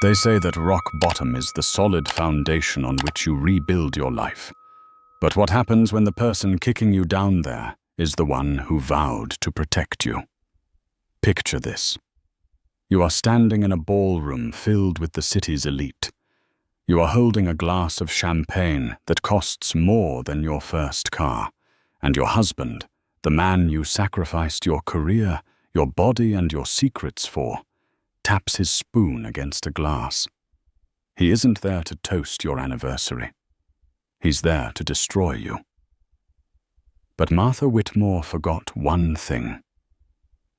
They say that rock bottom is the solid foundation on which you rebuild your life. But what happens when the person kicking you down there is the one who vowed to protect you? Picture this. You are standing in a ballroom filled with the city's elite. You are holding a glass of champagne that costs more than your first car, and your husband, the man you sacrificed your career, your body, and your secrets for, taps his spoon against a glass. He isn't there to toast your anniversary. He's there to destroy you. But Martha Whitmore forgot one thing.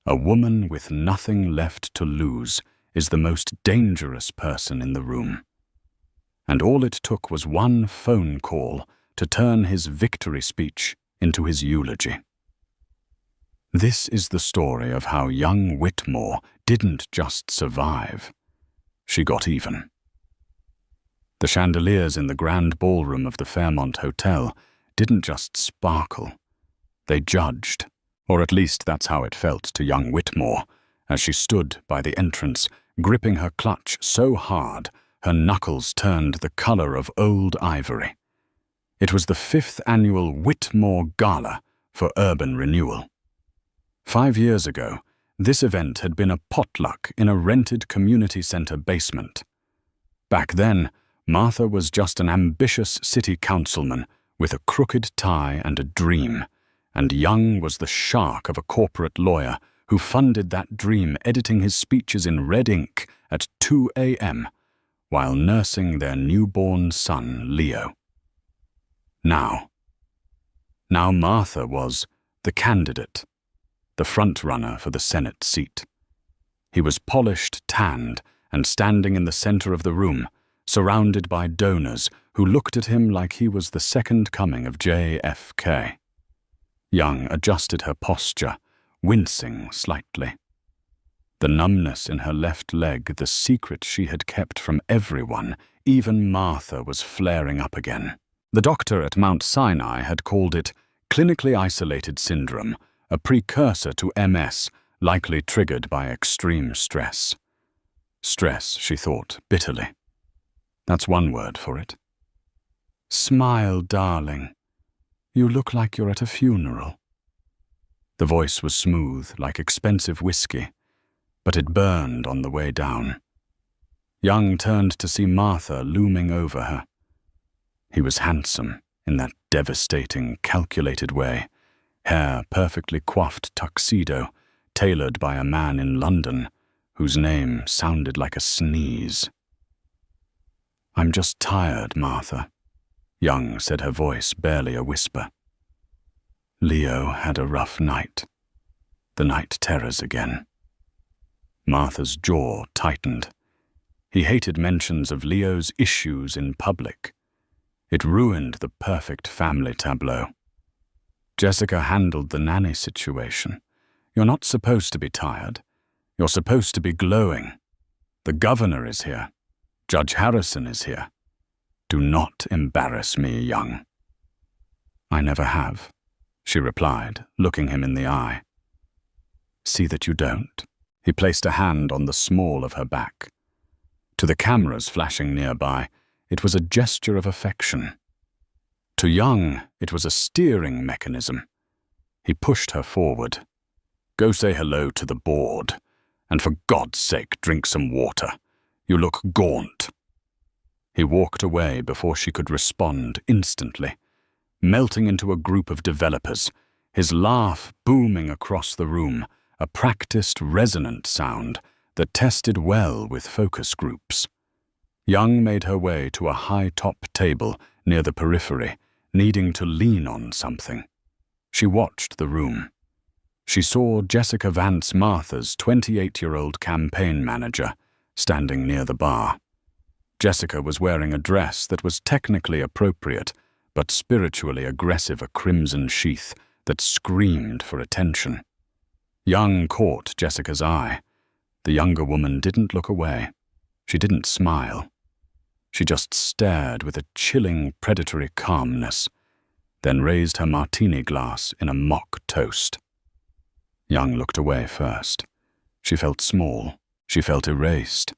A woman with nothing left to lose is the most dangerous person in the room. And all it took was one phone call to turn his victory speech into his eulogy. This is the story of how young Whitmore didn't just survive. She got even. The chandeliers in the grand ballroom of the Fairmont Hotel didn't just sparkle. They judged, or at least that's how it felt to young Whitmore, as she stood by the entrance, gripping her clutch so hard her knuckles turned the color of old ivory. It was the 5th annual Whitmore Gala for Urban Renewal. 5 years ago, this event had been a potluck in a rented community center basement. Back then, Martha was just an ambitious city councilman with a crooked tie and a dream, and Young was the shark of a corporate lawyer who funded that dream, editing his speeches in red ink at 2 a.m. while nursing their newborn son, Leo. Now Martha was the candidate, the front-runner for the Senate seat. He was polished, tanned, and standing in the center of the room, surrounded by donors who looked at him like he was the second coming of JFK. Young adjusted her posture, wincing slightly. The numbness in her left leg, the secret she had kept from everyone, even Martha, was flaring up again. The doctor at Mount Sinai had called it clinically isolated syndrome, a precursor to MS, likely triggered by extreme stress. Stress, she thought bitterly. That's one word for it. "Smile, darling. You look like you're at a funeral." The voice was smooth, like expensive whiskey, but it burned on the way down. Young turned to see Martha looming over her. He was handsome in that devastating, calculated way, hair perfectly coiffed tuxedo, tailored by a man in London whose name sounded like a sneeze. "I'm just tired, Martha," Young said, her voice barely a whisper. Leo had a rough night. The night terrors again. Martha's jaw tightened. He hated mentions of Leo's issues in public. It ruined the perfect family tableau. Jessica handled the nanny situation. You're not supposed to be tired. You're supposed to be glowing. The governor is here. Judge Harrison is here. Do not embarrass me, Young. I never have, she replied, looking him in the eye. See that you don't. He placed a hand on the small of her back. To the cameras flashing nearby, it was a gesture of affection. To Young, it was a steering mechanism. He pushed her forward. Go say hello to the board, and for God's sake, drink some water. You look gaunt. He walked away before she could respond instantly, melting into a group of developers, his laugh booming across the room, a practiced, resonant sound that tested well with focus groups. Young made her way to a high-top table near the periphery, needing to lean on something. She watched the room. She saw Jessica Vance Martha's 28-year-old campaign manager standing near the bar. Jessica was wearing a dress that was technically appropriate, but spiritually aggressive, a crimson sheath that screamed for attention. Young caught Jessica's eye. The younger woman didn't look away. She didn't smile. She just stared with a chilling, predatory calmness, then raised her martini glass in a mock toast. Young looked away first. She felt small. She felt erased.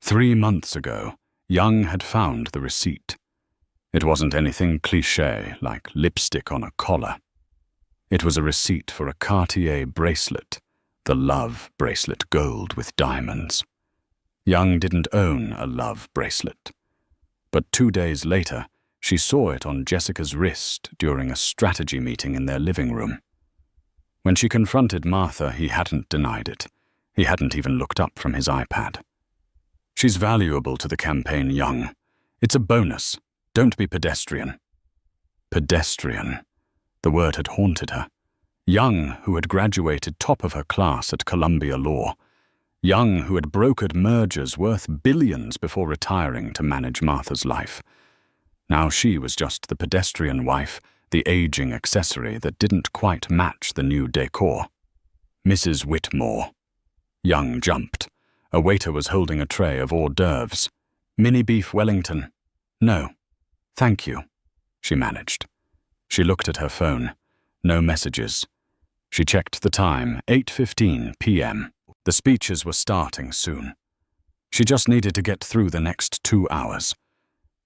3 months ago, Young had found the receipt. It wasn't anything cliché like lipstick on a collar. It was a receipt for a Cartier bracelet, the love bracelet gold with diamonds. Young didn't own a love bracelet. But 2 days later, she saw it on Jessica's wrist during a strategy meeting in their living room. When she confronted Martha, he hadn't denied it. He hadn't even looked up from his iPad. She's valuable to the campaign, Young. It's a bonus. Don't be pedestrian. Pedestrian. The word had haunted her. Young, who had graduated top of her class at Columbia Law. Young, who had brokered mergers worth billions before retiring to manage Martha's life. Now she was just the pedestrian wife, the aging accessory that didn't quite match the new decor. Mrs. Whitmore. Young jumped. A waiter was holding a tray of hors d'oeuvres. Mini beef Wellington. No. Thank you, she managed. She looked at her phone. No messages. She checked the time, 8:15 p.m. The speeches were starting soon. She just needed to get through the next 2 hours.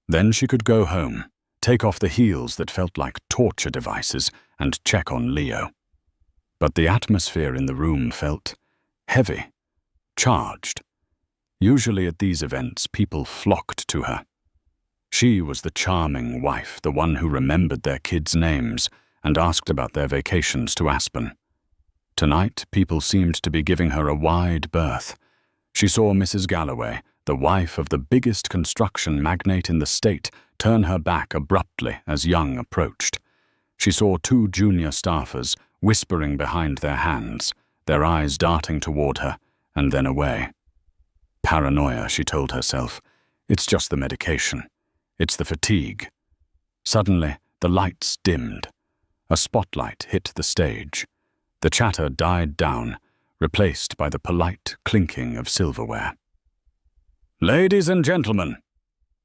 Then she could go home, take off the heels that felt like torture devices, and check on Leo. But the atmosphere in the room felt heavy, charged. Usually at these events, people flocked to her. She was the charming wife, the one who remembered their kids' names and asked about their vacations to Aspen. Tonight, people seemed to be giving her a wide berth. She saw Mrs. Galloway, the wife of the biggest construction magnate in the state, turn her back abruptly as Young approached. She saw 2 junior staffers whispering behind their hands, their eyes darting toward her, and then away. Paranoia, she told herself. It's just the medication. It's the fatigue. Suddenly, the lights dimmed. A spotlight hit the stage. The chatter died down, replaced by the polite clinking of silverware. "Ladies and gentlemen,"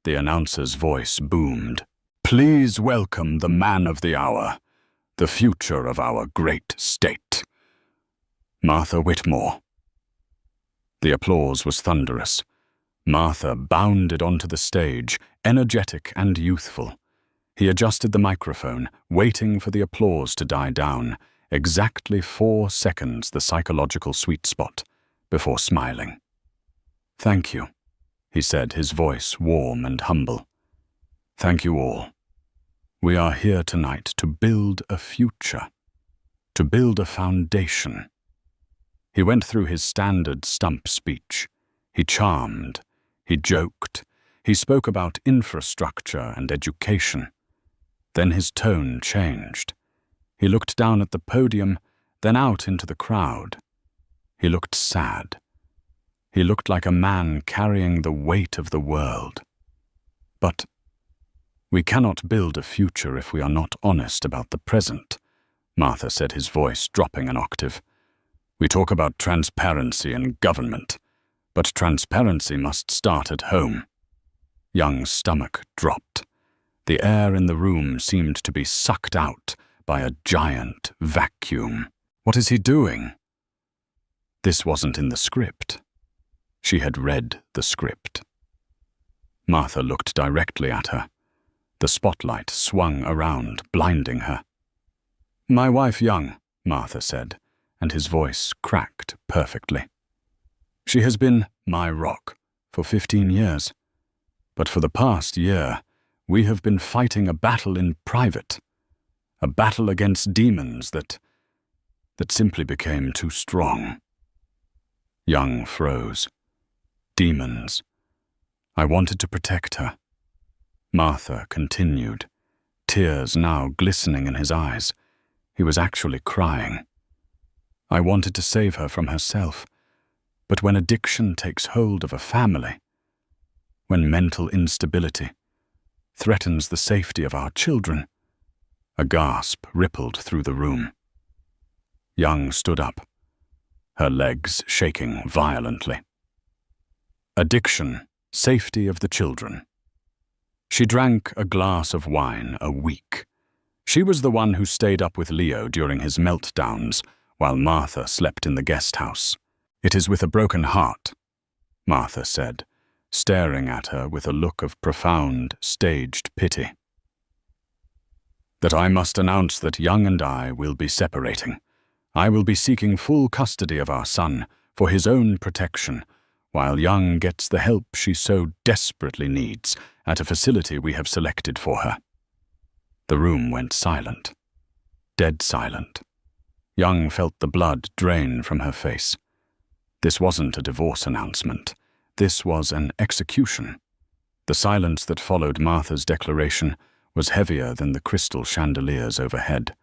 the announcer's voice boomed, "please welcome the man of the hour, the future of our great state, Martha Whitmore." The applause was thunderous. Martha bounded onto the stage, energetic and youthful. He adjusted the microphone, waiting for the applause to die down, exactly 4 seconds, the psychological sweet spot, before smiling. "Thank you," he said, his voice warm and humble. "Thank you all. We are here tonight to build a future, to build a foundation." He went through his standard stump speech. He charmed. He joked. He spoke about infrastructure and education. Then his tone changed. He looked down at the podium, then out into the crowd. He looked sad. He looked like a man carrying the weight of the world. "But we cannot build a future if we are not honest about the present," Martha said, his voice dropping an octave. "We talk about transparency in government, but transparency must start at home." Young's stomach dropped. The air in the room seemed to be sucked out by a giant vacuum. What is he doing? This wasn't in the script. She had read the script. Martha looked directly at her. The spotlight swung around, blinding her. "My wife Young," Martha said, and his voice cracked perfectly. "She has been my rock for 15 years. But for the past year, we have been fighting a battle in private, a battle against demons that simply became too strong." Young froze. Demons. I wanted to protect her. Martha continued, tears now glistening in his eyes. He was actually crying. "I wanted to save her from herself. But when addiction takes hold of a family, when mental instability threatens the safety of our children," a gasp rippled through the room. Young stood up, her legs shaking violently. Addiction, safety of the children. She drank a glass of wine a week. She was the one who stayed up with Leo during his meltdowns, while Martha slept in the guest house. "It is with a broken heart," Martha said, staring at her with a look of profound, staged pity. "That I must announce that Young and I will be separating. I will be seeking full custody of our son for his own protection, while Young gets the help she so desperately needs at a facility we have selected for her." The room went silent. Dead silent. Young felt the blood drain from her face. This wasn't a divorce announcement. This was an execution. The silence that followed Martha's declaration was heavier than the crystal chandeliers overhead.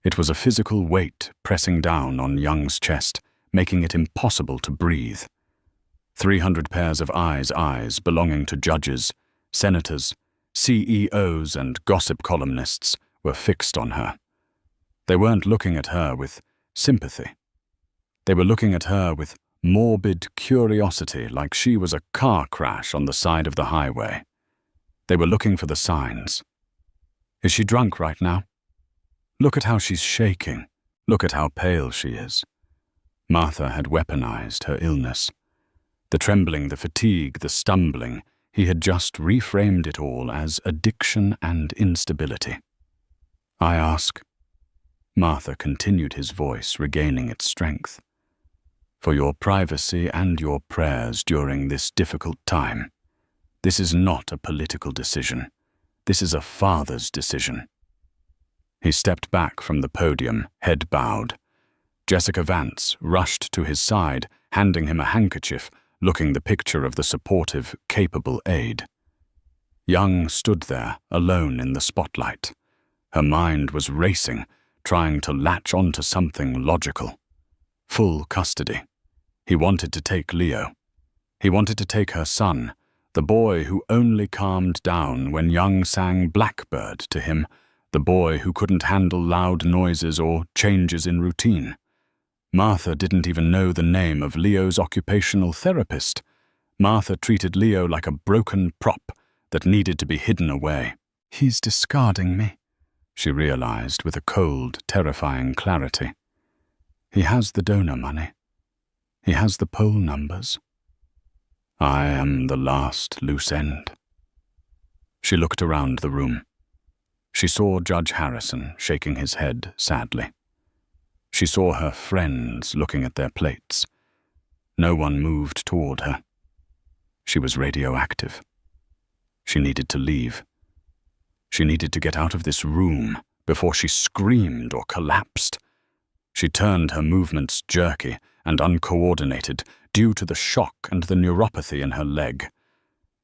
It was a physical weight pressing down on Young's chest, making it impossible to breathe. 300 pairs of eyes belonging to judges, senators, CEOs, and gossip columnists were fixed on her. They weren't looking at her with sympathy. They were looking at her with morbid curiosity, like she was a car crash on the side of the highway. They were looking for the signs. Is she drunk right now? Look at how she's shaking. Look at how pale she is. Martha had weaponized her illness. The trembling, the fatigue, the stumbling, he had just reframed it all as addiction and instability. "I ask," Martha continued, his voice regaining its strength, "for your privacy and your prayers during this difficult time. This is not a political decision. This is a father's decision." He stepped back from the podium, head bowed. Jessica Vance rushed to his side, handing him a handkerchief, looking the picture of the supportive, capable aide. Young stood there, alone in the spotlight. Her mind was racing, trying to latch onto something logical. Full custody. He wanted to take Leo. He wanted to take her son, the boy who only calmed down when Young sang Blackbird to him, the boy who couldn't handle loud noises or changes in routine. Martha didn't even know the name of Leo's occupational therapist. Martha treated Leo like a broken prop that needed to be hidden away. "He's discarding me," she realized with a cold, terrifying clarity. "He has the donor money. He has the poll numbers. I am the last loose end." She looked around the room. She saw Judge Harrison shaking his head sadly. She saw her friends looking at their plates. No one moved toward her. She was radioactive. She needed to leave. She needed to get out of this room before she screamed or collapsed. She turned, her movements jerky and uncoordinated due to the shock and the neuropathy in her leg.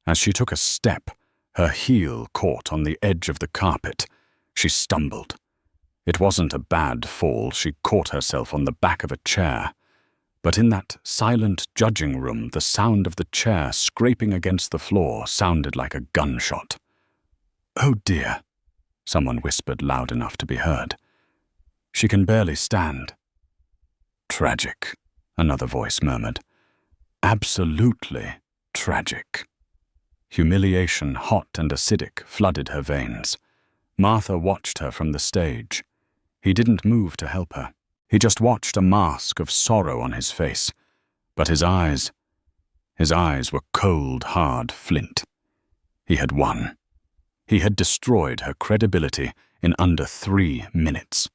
As she took a step, her heel caught on the edge of the carpet. She stumbled. It wasn't a bad fall. She caught herself on the back of a chair. But in that silent judging room, the sound of the chair scraping against the floor sounded like a gunshot. "Oh dear," someone whispered loud enough to be heard. "She can barely stand." "Tragic," another voice murmured. "Absolutely tragic." Humiliation, hot and acidic, flooded her veins. Martha watched her from the stage. He didn't move to help her. He just watched, a mask of sorrow on his face. But his eyes were cold, hard flint. He had won. He had destroyed her credibility in under 3 minutes.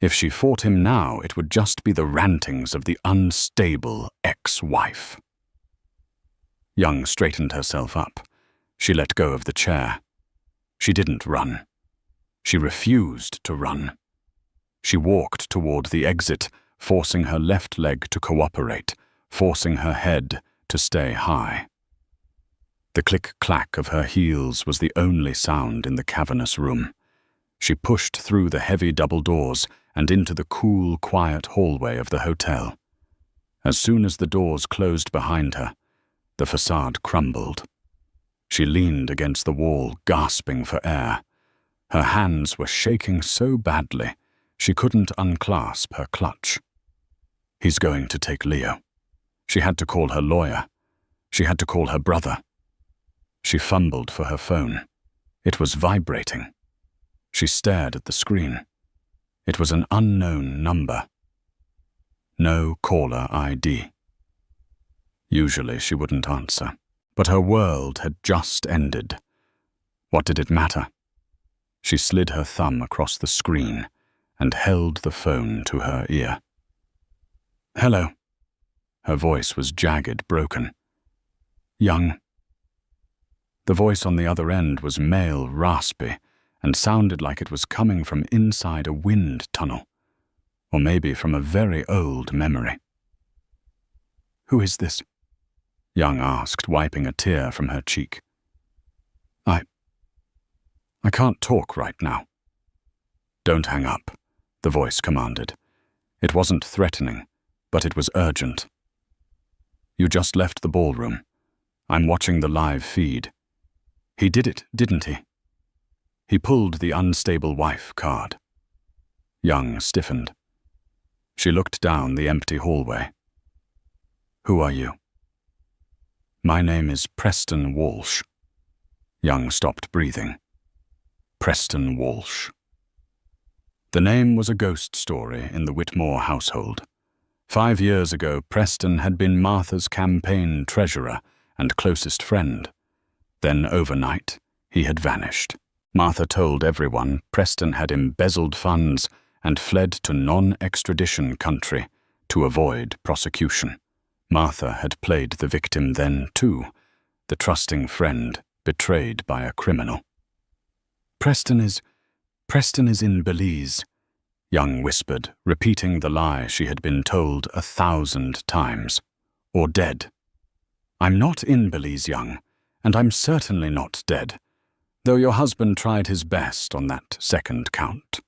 If she fought him now, it would just be the rantings of the unstable ex-wife. Young straightened herself up. She let go of the chair. She didn't run. She refused to run. She walked toward the exit, forcing her left leg to cooperate, forcing her head to stay high. The click-clack of her heels was the only sound in the cavernous room. She pushed through the heavy double doors and into the cool, quiet hallway of the hotel. As soon as the doors closed behind her, the facade crumbled. She leaned against the wall, gasping for air. Her hands were shaking so badly, she couldn't unclasp her clutch. He's going to take Leo. She had to call her lawyer. She had to call her brother. She fumbled for her phone. It was vibrating. She stared at the screen. It was an unknown number. No caller ID. Usually she wouldn't answer. But her world had just ended. What did it matter? She slid her thumb across the screen and held the phone to her ear. "Hello." Her voice was jagged, broken. "Young." The voice on the other end was male, raspy, and sounded like it was coming from inside a wind tunnel, or maybe from a very old memory. "Who is this?" Young asked, wiping a tear from her cheek. I can't talk right now." "Don't hang up," the voice commanded. It wasn't threatening, but it was urgent. "You just left the ballroom. I'm watching the live feed." "He did it, didn't he?" He pulled the unstable wife card. Young stiffened. She looked down the empty hallway. "Who are you?" "My name is Preston Walsh." Young stopped breathing. Preston Walsh. The name was a ghost story in the Whitmore household. 5 years ago, Preston had been Martha's campaign treasurer and closest friend. Then overnight, he had vanished. Martha told everyone Preston had embezzled funds and fled to non-extradition country to avoid prosecution. Martha had played the victim then too, the trusting friend betrayed by a criminal. Preston is in Belize," Young whispered, repeating the lie she had been told 1,000 times. "Or dead." "I'm not in Belize, Young, and I'm certainly not dead, though your husband tried his best on that second count."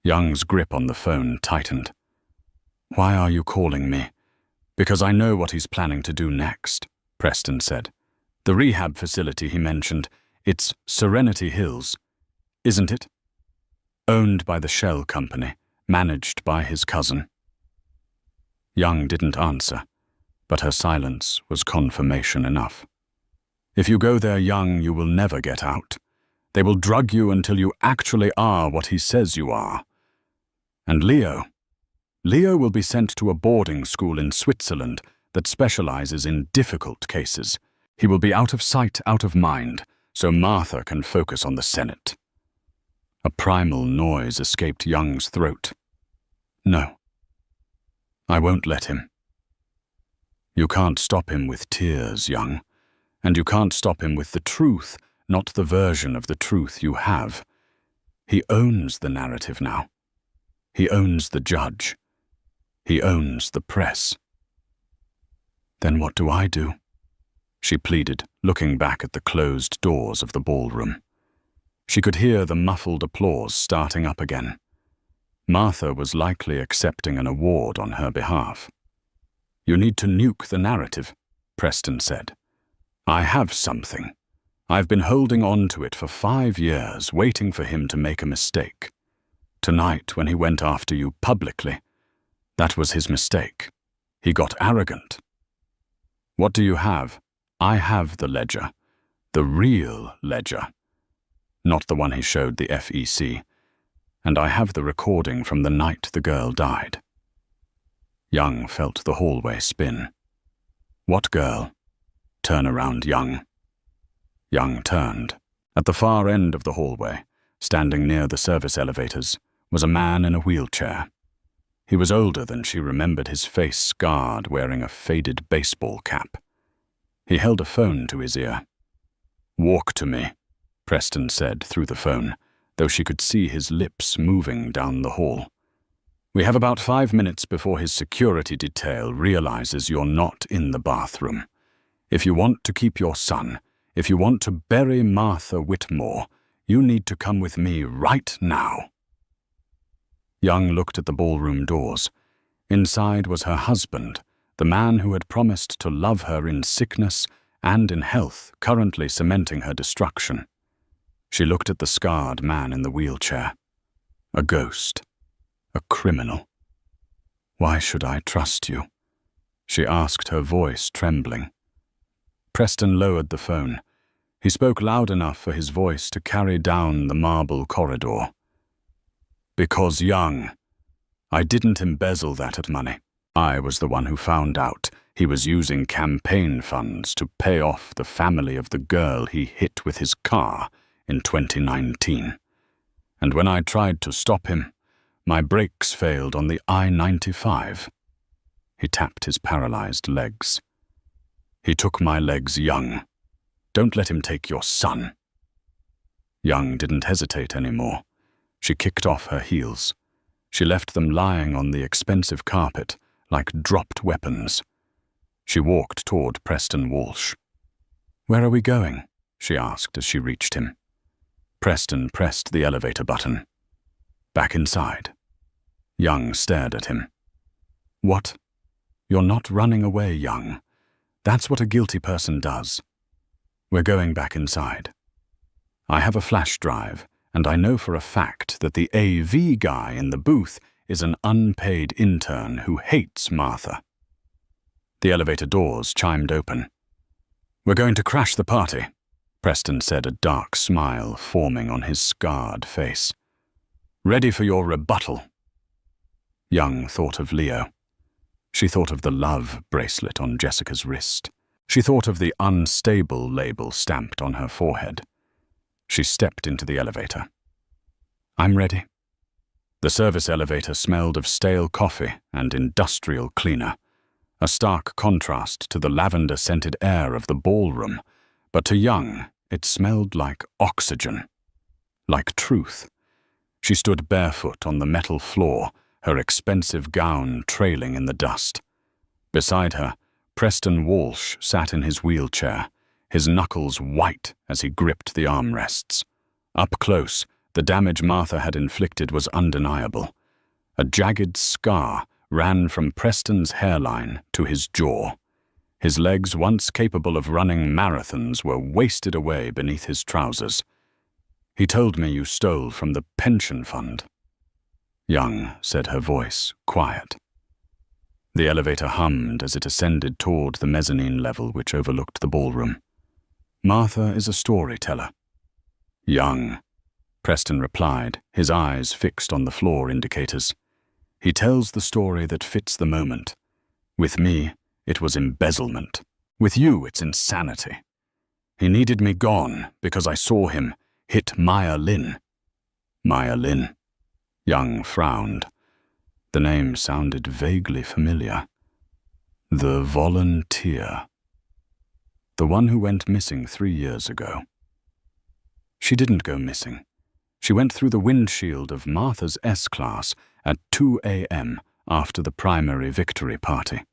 Young's grip on the phone tightened. "Why are you calling me?" "Because I know what he's planning to do next," Preston said. "The rehab facility he mentioned, it's Serenity Hills, isn't it? Owned by the Shell Company, managed by his cousin." Young didn't answer, but her silence was confirmation enough. "If you go there young, you will never get out. They will drug you until you actually are what he says you are. And Leo will be sent to a boarding school in Switzerland that specializes in difficult cases. He will be out of sight, out of mind, so Martha can focus on the Senate." A primal noise escaped Young's throat. "No. I won't let him." "You can't stop him with tears, Young, and you can't stop him with the truth, not the version of the truth you have. He owns the narrative now. He owns the judge. He owns the press." "Then what do I do?" she pleaded, looking back at the closed doors of the ballroom. She could hear the muffled applause starting up again. Martha was likely accepting an award on her behalf. "You need to nuke the narrative," Preston said. "I have something. I've been holding on to it for 5 years, waiting for him to make a mistake. Tonight, when he went after you publicly, that was his mistake. He got arrogant." "What do you have?" "I have the ledger. The real ledger. Not the one he showed the FEC. And I have the recording from the night the girl died." Young felt the hallway spin. "What girl?" "Turn around, Young." Young turned. At the far end of the hallway, standing near the service elevators, was a man in a wheelchair. He was older than she remembered his face, scarred, wearing a faded baseball cap. He held a phone to his ear. "Walk to me," Preston said through the phone, though she could see his lips moving down the hall. "We have about 5 minutes before his security detail realizes you're not in the bathroom. If you want to keep your son, if you want to bury Martha Whitmore, you need to come with me right now." Young looked at the ballroom doors. Inside was her husband, the man who had promised to love her in sickness and in health, currently cementing her destruction. She looked at the scarred man in the wheelchair. A ghost. A criminal. "Why should I trust you?" she asked, her voice trembling. Preston lowered the phone. He spoke loud enough for his voice to carry down the marble corridor. "Because Young, I didn't embezzle that money. I was the one who found out. He was using campaign funds to pay off the family of the girl he hit with his car in 2019. And when I tried to stop him, my brakes failed on the I-95. He tapped his paralyzed legs. He took my legs, Young. Don't let him take your son. Young didn't hesitate anymore. She kicked off her heels. She left them lying on the expensive carpet like dropped weapons. She walked toward Preston Walsh. "Where are we going?" she asked as she reached him. Preston pressed the elevator button. "Back inside." Young stared at him. "What? You're not running away, Young. That's what a guilty person does. We're going back inside. I have a flash drive, and I know for a fact that the AV guy in the booth is an unpaid intern who hates Martha." The elevator doors chimed open. "We're going to crash the party," Preston said, a dark smile forming on his scarred face. "Ready for your rebuttal." Young thought of Leo. She thought of the love bracelet on Jessica's wrist. She thought of the unstable label stamped on her forehead. She stepped into the elevator. "I'm ready." The service elevator smelled of stale coffee and industrial cleaner, a stark contrast to the lavender-scented air of the ballroom, but to Young, it smelled like oxygen, like truth. She stood barefoot on the metal floor, her expensive gown trailing in the dust. Beside her, Preston Walsh sat in his wheelchair, his knuckles white as he gripped the armrests. Up close, the damage Martha had inflicted was undeniable. A jagged scar ran from Preston's hairline to his jaw. His legs, once capable of running marathons, were wasted away beneath his trousers. "He told me you stole from the pension fund." Young said, her voice quiet. The elevator hummed as it ascended toward the mezzanine level which overlooked the ballroom. "Martha is a storyteller." "Young," Preston replied, his eyes fixed on the floor indicators. "He tells the story that fits the moment. With me, it was embezzlement. With you, it's insanity. He needed me gone because I saw him hit Maya Lin." "Maya Lin?" Young frowned. The name sounded vaguely familiar. "The volunteer. The one who went missing 3 years ago." "She didn't go missing. She went through the windshield of Martha's S-Class at 2 a.m. after the primary victory party.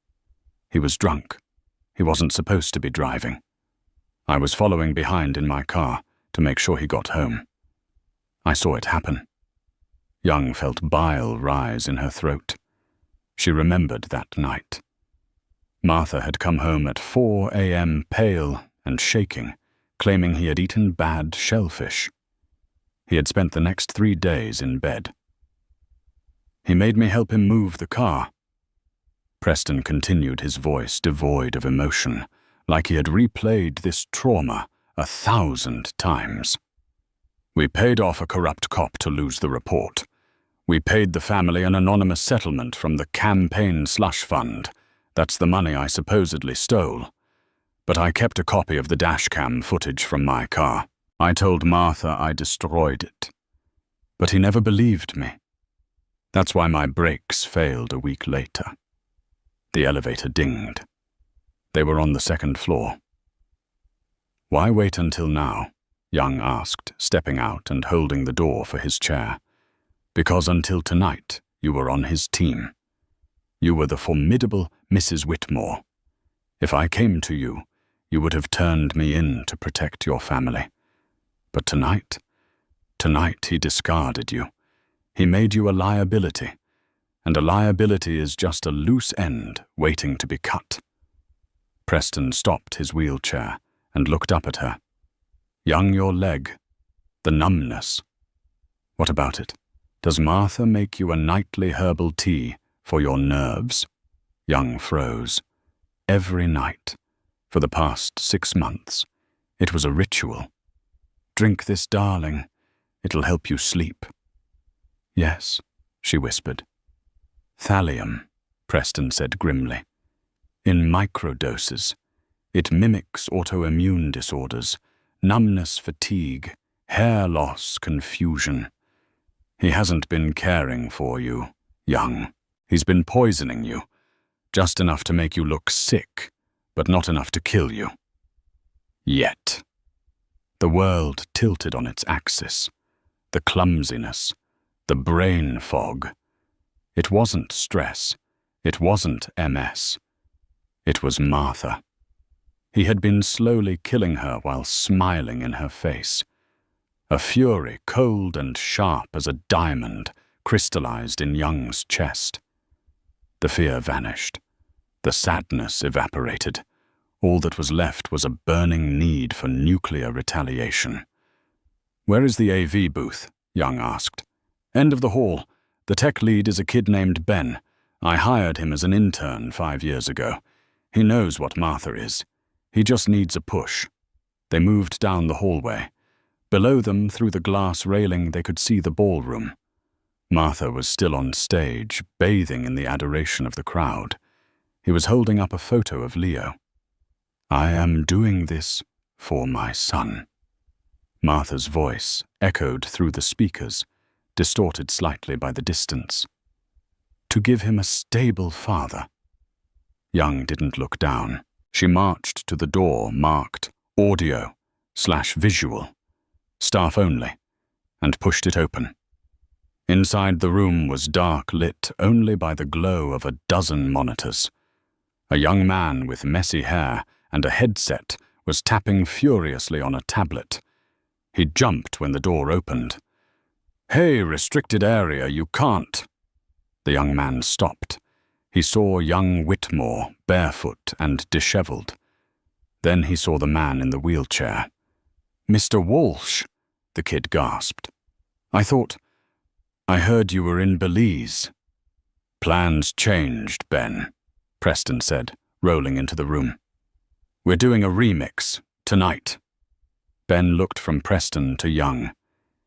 He was drunk. He wasn't supposed to be driving. I was following behind in my car to make sure he got home. I saw it happen." Young felt bile rise in her throat. She remembered that night. Martha had come home at 4 a.m. pale and shaking, claiming he had eaten bad shellfish. He had spent the next 3 days in bed. "He made me help him move the car." Preston continued, his voice devoid of emotion, like he had replayed this trauma 1,000 times. "We paid off a corrupt cop to lose the report. We paid the family an anonymous settlement from the campaign slush fund. That's the money I supposedly stole. But I kept a copy of the dashcam footage from my car. I told Martha I destroyed it. But he never believed me. That's why my brakes failed a week later." The elevator dinged. They were on the 2nd floor. "Why wait until now?" Young asked, stepping out and holding the door for his chair. "Because until tonight, you were on his team. You were the formidable Mrs. Whitmore. If I came to you, you would have turned me in to protect your family. But tonight he discarded you. He made you a liability, and a liability is just a loose end waiting to be cut." Preston stopped his wheelchair and looked up at her. "Young, your leg. The numbness. What about it? Does Martha make you a nightly herbal tea for your nerves?" Young froze. "Every night. For the past 6 months. It was a ritual. Drink this, darling. It'll help you sleep." "Yes," she whispered. "Thallium," Preston said grimly. In microdoses. It mimics autoimmune disorders, numbness, fatigue, hair loss, confusion. He hasn't been caring for you, young. He's been poisoning you, just enough to make you look sick, but not enough to kill you. Yet. The world tilted on its axis. The clumsiness, the brain fog. It wasn't stress. It wasn't MS. It was Martha. He had been slowly killing her while smiling in her face. A fury cold and sharp as a diamond crystallized in Young's chest. The fear vanished. The sadness evaporated. All that was left was a burning need for nuclear retaliation. "Where is the AV booth?" Young asked. "End of the hall. The tech lead is a kid named Ben. I hired him as an intern 5 years ago. He knows what Martha is. He just needs a push." They moved down the hallway. Below them, through the glass railing, they could see the ballroom. Martha was still on stage, bathing in the adoration of the crowd. He was holding up a photo of Leo. "I am doing this for my son." Martha's voice echoed through the speakers, distorted slightly by the distance. "To give him a stable father." Young didn't look down. She marched to the door marked audio/visual, staff only, and pushed it open. Inside the room was dark, lit only by the glow of a dozen monitors. A young man with messy hair and a headset was tapping furiously on a tablet. He jumped when the door opened. "Hey, restricted area, you can't." The young man stopped. He saw young Whitmore, barefoot and disheveled. Then he saw the man in the wheelchair. "Mr. Walsh," the kid gasped. I heard you were in Belize." "Plans changed, Ben," Preston said, rolling into the room. "We're doing a remix, tonight." Ben looked from Preston to Young.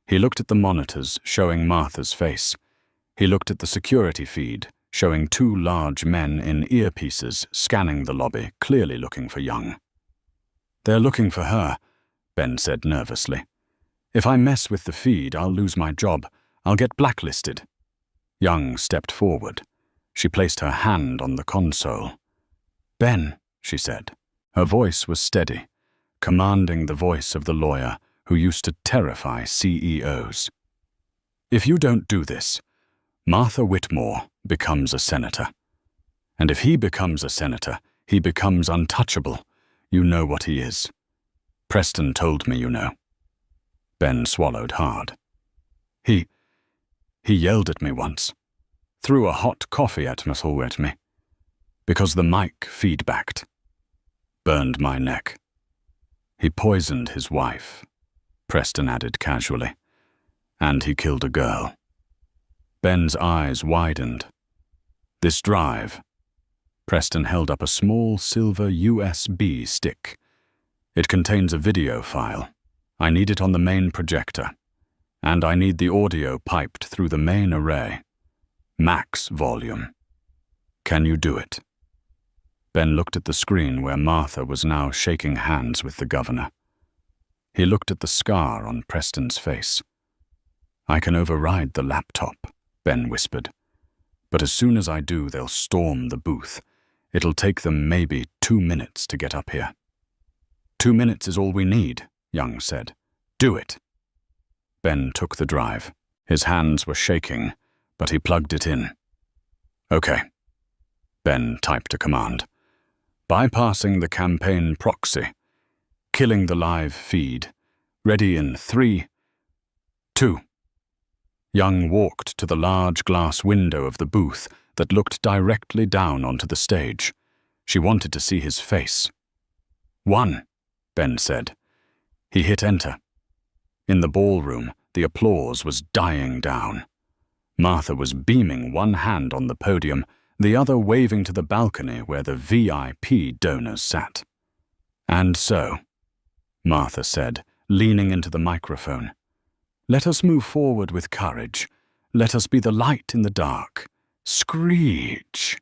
He looked at the monitors, showing Martha's face. He looked at the security feed, showing 2 large men in earpieces scanning the lobby, clearly looking for Young. "They're looking for her," Ben said nervously. "If I mess with the feed, I'll lose my job. I'll get blacklisted." Young stepped forward. She placed her hand on the console. "Ben," she said. Her voice was steady, commanding the voice of the lawyer who used to terrify CEOs. "If you don't do this, Martha Whitmore becomes a senator. And if he becomes a senator, he becomes untouchable. You know what he is. Preston told me you know." Ben swallowed hard. He yelled at me once. Threw a hot coffee at me. Because the mic feedbacked. Burned my neck. "He poisoned his wife," Preston added casually. "And he killed a girl." Ben's eyes widened. "This drive." Preston held up a small silver USB stick. "It contains a video file. I need it on the main projector. And I need the audio piped through the main array. Max volume. Can you do it?" Ben looked at the screen where Martha was now shaking hands with the governor. He looked at the scar on Preston's face. "I can override the laptop," Ben whispered. "But as soon as I do, they'll storm the booth. It'll take them maybe 2 minutes to get up here." 2 minutes is all we need," Young said. "Do it." Ben took the drive. His hands were shaking, but he plugged it in. "Okay." Ben typed a command. "Bypassing the campaign proxy. Killing the live feed. Ready in 3, 2. Young walked to the large glass window of the booth that looked directly down onto the stage. She wanted to see his face. 1, Ben said. He hit enter. In the ballroom, the applause was dying down. Martha was beaming one hand on the podium, the other waving to the balcony where the VIP donors sat. "And so," Martha said, leaning into the microphone, "let us move forward with courage. Let us be the light in the dark. Screech."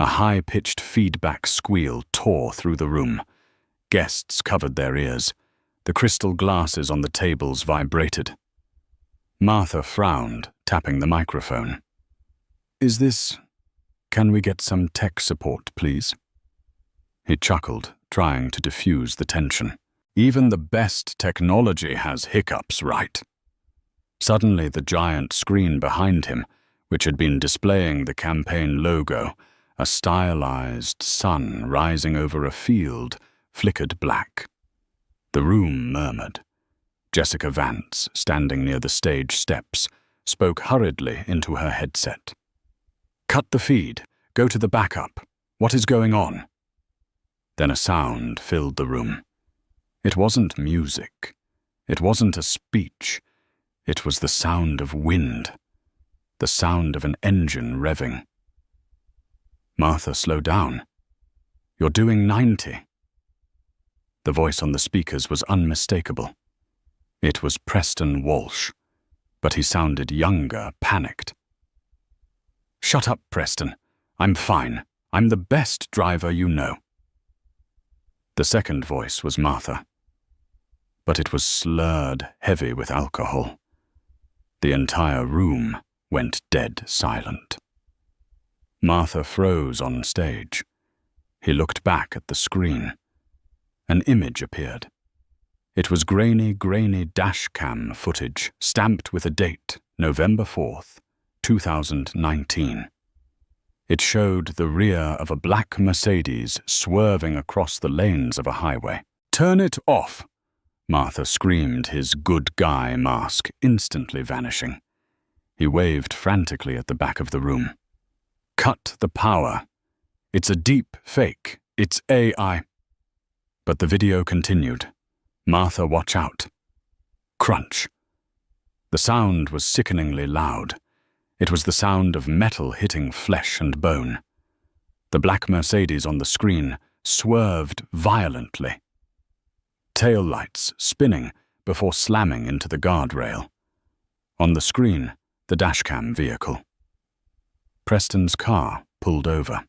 A high-pitched feedback squeal tore through the room. Guests covered their ears. The crystal glasses on the tables vibrated. Martha frowned, tapping the microphone. Can we get some tech support, please? He chuckled, trying to diffuse the tension. Even the best technology has hiccups, right? Suddenly, the giant screen behind him, which had been displaying the campaign logo, a stylized sun rising over a field, flickered black. The room murmured. Jessica Vance, standing near the stage steps, spoke hurriedly into her headset. "Cut the feed. Go to the backup. What is going on?" Then a sound filled the room. It wasn't music. It wasn't a speech. It was the sound of wind. The sound of an engine revving. "Martha, slow down. You're doing 90. The voice on the speakers was unmistakable. It was Preston Walsh, but he sounded younger, panicked. "Shut up, Preston. I'm fine. I'm the best driver you know." The second voice was Martha, but it was slurred, heavy with alcohol. The entire room went dead silent. Martha froze on stage. He looked back at the screen. An image appeared. It was grainy dashcam footage, stamped with a date, November 4th, 2019. It showed the rear of a black Mercedes swerving across the lanes of a highway. "Turn it off!" Martha screamed, his good guy mask instantly vanishing. He waved frantically at the back of the room. "Cut the power. It's a deep fake. It's AI." But the video continued. "Martha, watch out." Crunch. The sound was sickeningly loud. It was the sound of metal hitting flesh and bone. The black Mercedes on the screen swerved violently. Tail lights spinning before slamming into the guardrail. On the screen, the dashcam vehicle. Preston's car pulled over.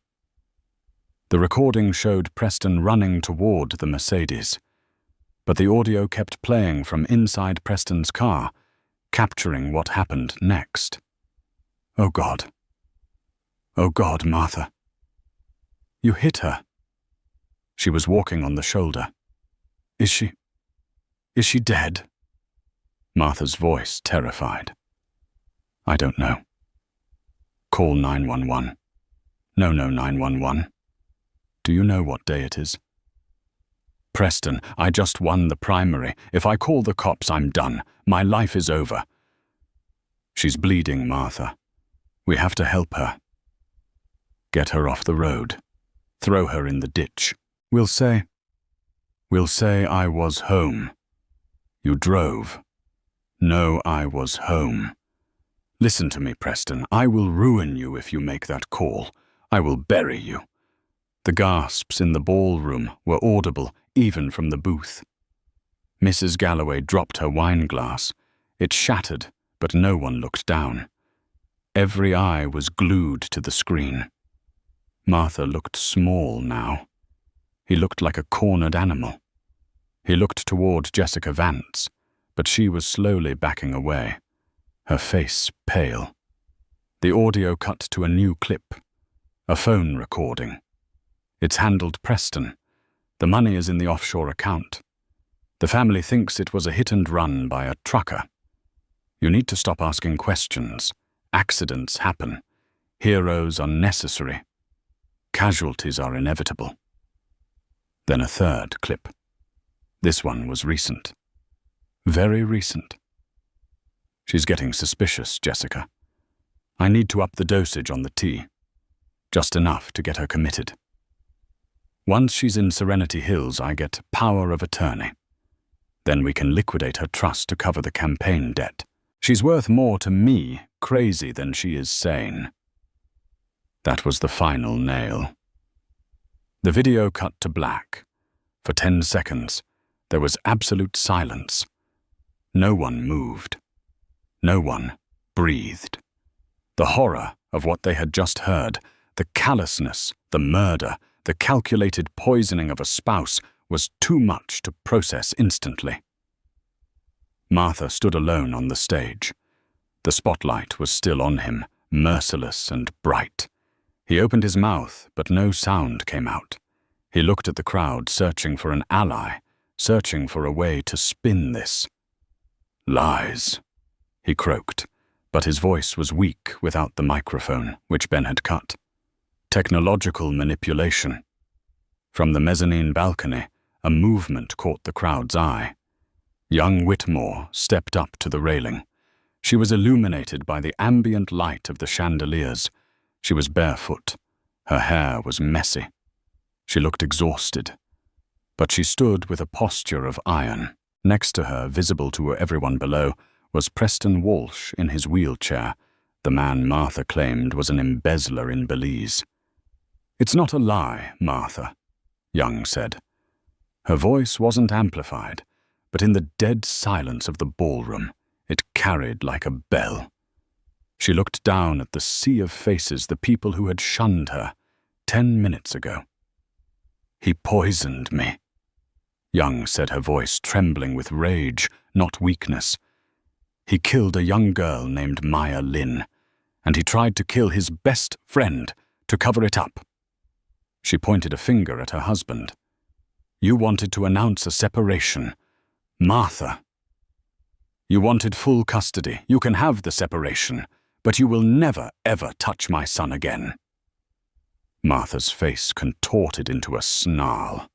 The recording showed Preston running toward the Mercedes, but the audio kept playing from inside Preston's car, capturing what happened next. "Oh God. Oh God, Martha. You hit her." She was walking on the shoulder. Is she dead?" Martha's voice terrified. "I don't know." "Call 911. No, 911. Do you know what day it is?" "Preston, I just won the primary. If I call the cops, I'm done. My life is over." "She's bleeding, Martha. We have to help her." "Get her off the road. Throw her in the ditch. We'll say I was home. You drove. No, I was home. Listen to me, Preston. I will ruin you if you make that call. I will bury you." The gasps in the ballroom were audible even from the booth. Mrs. Galloway dropped her wine glass. It shattered, but no one looked down. Every eye was glued to the screen. Martha looked small now. He looked like a cornered animal. He looked toward Jessica Vance, but she was slowly backing away, her face pale. The audio cut to a new clip, a phone recording. It's handled Preston. The money is in the offshore account. The family thinks it was a hit and run by a trucker. You need to stop asking questions. Accidents happen. Heroes are necessary. Casualties are inevitable. Then a third clip. This one was recent. Very recent. "She's getting suspicious, Jessica. I need to up the dosage on the tea. Just enough to get her committed. Once she's in Serenity Hills, I get power of attorney. Then we can liquidate her trust to cover the campaign debt. She's worth more to me, crazy, than she is sane." That was the final nail. The video cut to black. For 10 seconds, there was absolute silence. No one moved. No one breathed. The horror of what they had just heard, The callousness, the murder, the calculated poisoning of a spouse was too much to process instantly. Martha stood alone on the stage. The spotlight was still on him, merciless and bright. He opened his mouth, but no sound came out. He looked at the crowd, searching for an ally, searching for a way to spin this. "Lies," he croaked, but his voice was weak without the microphone, which Ben had cut. "Technological manipulation." From the mezzanine balcony, a movement caught the crowd's eye. Young Whitmore stepped up to the railing. She was illuminated by the ambient light of the chandeliers. She was barefoot. Her hair was messy. She looked exhausted. But she stood with a posture of iron. Next to her, visible to everyone below, was Preston Walsh in his wheelchair, the man Martha claimed was an embezzler in Belize. "It's not a lie, Martha," Young said. Her voice wasn't amplified, but in the dead silence of the ballroom, it carried like a bell. She looked down at the sea of faces, the people who had shunned her 10 minutes ago. "He poisoned me," Young said, her voice trembling with rage, not weakness. "He killed a young girl named Maya Lynn, and he tried to kill his best friend to cover it up." She pointed a finger at her husband. "You wanted to announce a separation. Martha. You wanted full custody. You can have the separation, but you will never, ever touch my son again." Martha's face contorted into a snarl.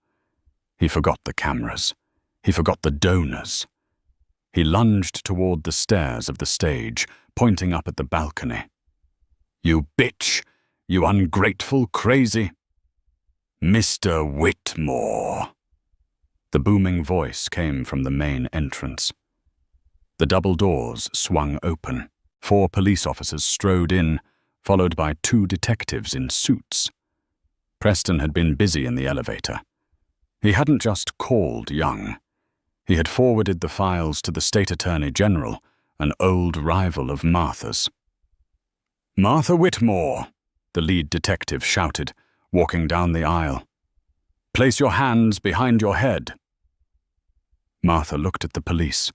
He forgot the cameras. He forgot the donors. He lunged toward the stairs of the stage, pointing up at the balcony. "You bitch! You ungrateful, crazy—" "Mr. Whitmore!" The booming voice came from the main entrance. The double doors swung open. 4 police officers strode in, followed by 2 detectives in suits. Preston had been busy in the elevator. He hadn't just called Young. He had forwarded the files to the State Attorney General, an old rival of Martha's. "Martha Whitmore," the lead detective shouted, walking down the aisle. "Place your hands behind your head." Martha looked at the police.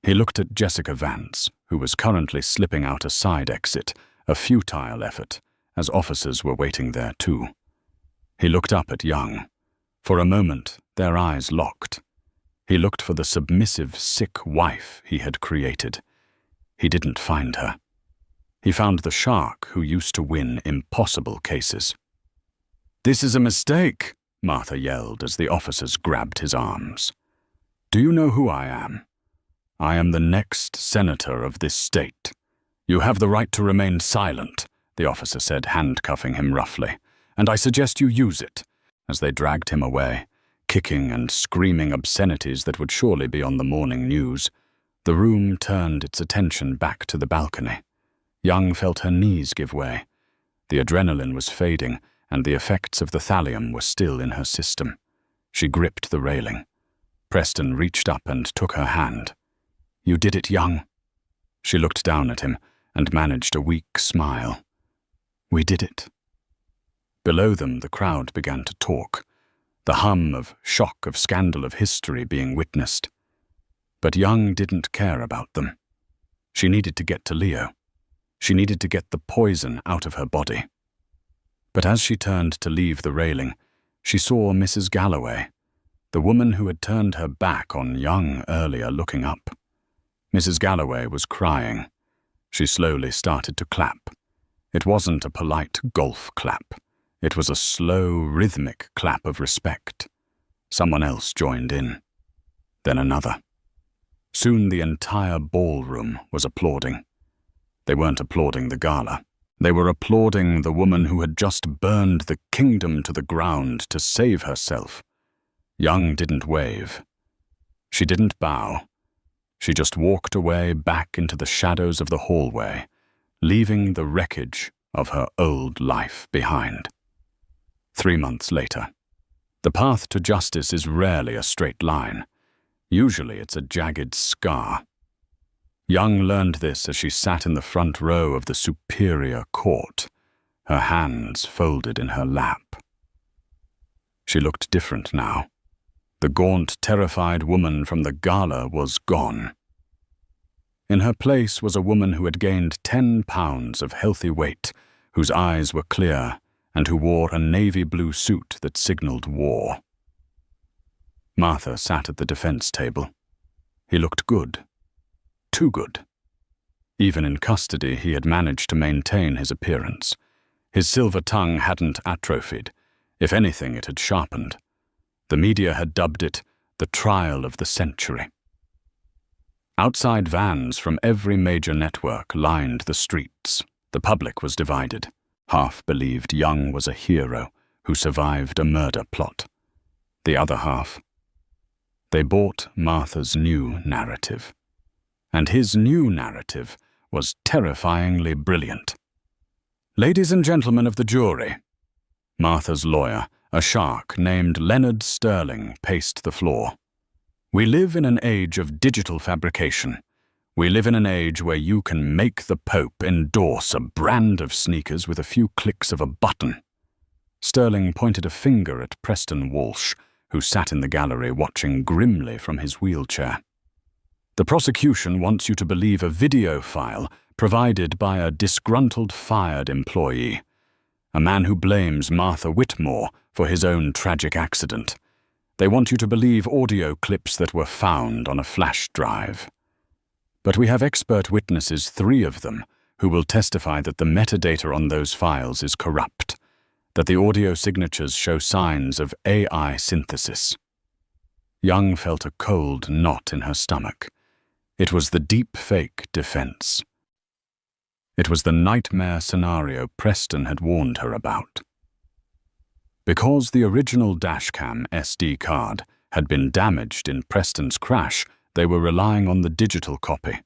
He looked at Jessica Vance, who was currently slipping out a side exit, a futile effort, as officers were waiting there too. He looked up at Young. For a moment, their eyes locked. He looked for the submissive, sick wife he had created. He didn't find her. He found the shark who used to win impossible cases. "This is a mistake," Martha yelled as the officers grabbed his arms. "Do you know who I am? I am the next senator of this state. You have the right to remain silent," the officer said, handcuffing him roughly, "and I suggest you use it." As they dragged him away, kicking and screaming obscenities that would surely be on the morning news, the room turned its attention back to the balcony. Young felt her knees give way. The adrenaline was fading, and the effects of the thallium were still in her system. She gripped the railing. Preston reached up and took her hand. "You did it, Young." She looked down at him and managed a weak smile. "We did it." Below them, the crowd began to talk, the hum of shock, of scandal, of history being witnessed. But Young didn't care about them. She needed to get to Leo. She needed to get the poison out of her body. But as she turned to leave the railing, she saw Mrs. Galloway, the woman who had turned her back on Young earlier, looking up. Mrs. Galloway was crying. She slowly started to clap. It wasn't a polite golf clap. It was a slow, rhythmic clap of respect. Someone else joined in. Then another. Soon the entire ballroom was applauding. They weren't applauding the gala. They were applauding the woman who had just burned the kingdom to the ground to save herself. Young didn't wave. She didn't bow. She just walked away back into the shadows of the hallway, leaving the wreckage of her old life behind. 3 months later. The path to justice is rarely a straight line. Usually it's a jagged scar. Young learned this as she sat in the front row of the Superior Court, her hands folded in her lap. She looked different now. The gaunt, terrified woman from the gala was gone. In her place was a woman who had gained 10 pounds of healthy weight, whose eyes were clear, and who wore a navy blue suit that signaled war. Martha sat at the defense table. He looked good. Too good. Even in custody, he had managed to maintain his appearance. His silver tongue hadn't atrophied. If anything, it had sharpened. The media had dubbed it the trial of the century. Outside vans from every major network lined the streets. The public was divided. Half believed Young was a hero who survived a murder plot. The other half. They bought Martha's new narrative. And his new narrative was terrifyingly brilliant. Ladies and gentlemen of the jury, Martha's lawyer, a shark named Leonard Sterling, paced the floor. We live in an age of digital fabrication. We live in an age where you can make the Pope endorse a brand of sneakers with a few clicks of a button. Sterling pointed a finger at Preston Walsh, who sat in the gallery watching grimly from his wheelchair. The prosecution wants you to believe a video file provided by a disgruntled fired employee, a man who blames Martha Whitmore for his own tragic accident. They want you to believe audio clips that were found on a flash drive. But we have expert witnesses, 3 of them, who will testify that the metadata on those files is corrupt, that the audio signatures show signs of AI synthesis. Young felt a cold knot in her stomach. It was the deep fake defense. It was the nightmare scenario Preston had warned her about. Because the original dashcam SD card had been damaged in Preston's crash, they were relying on the digital copy.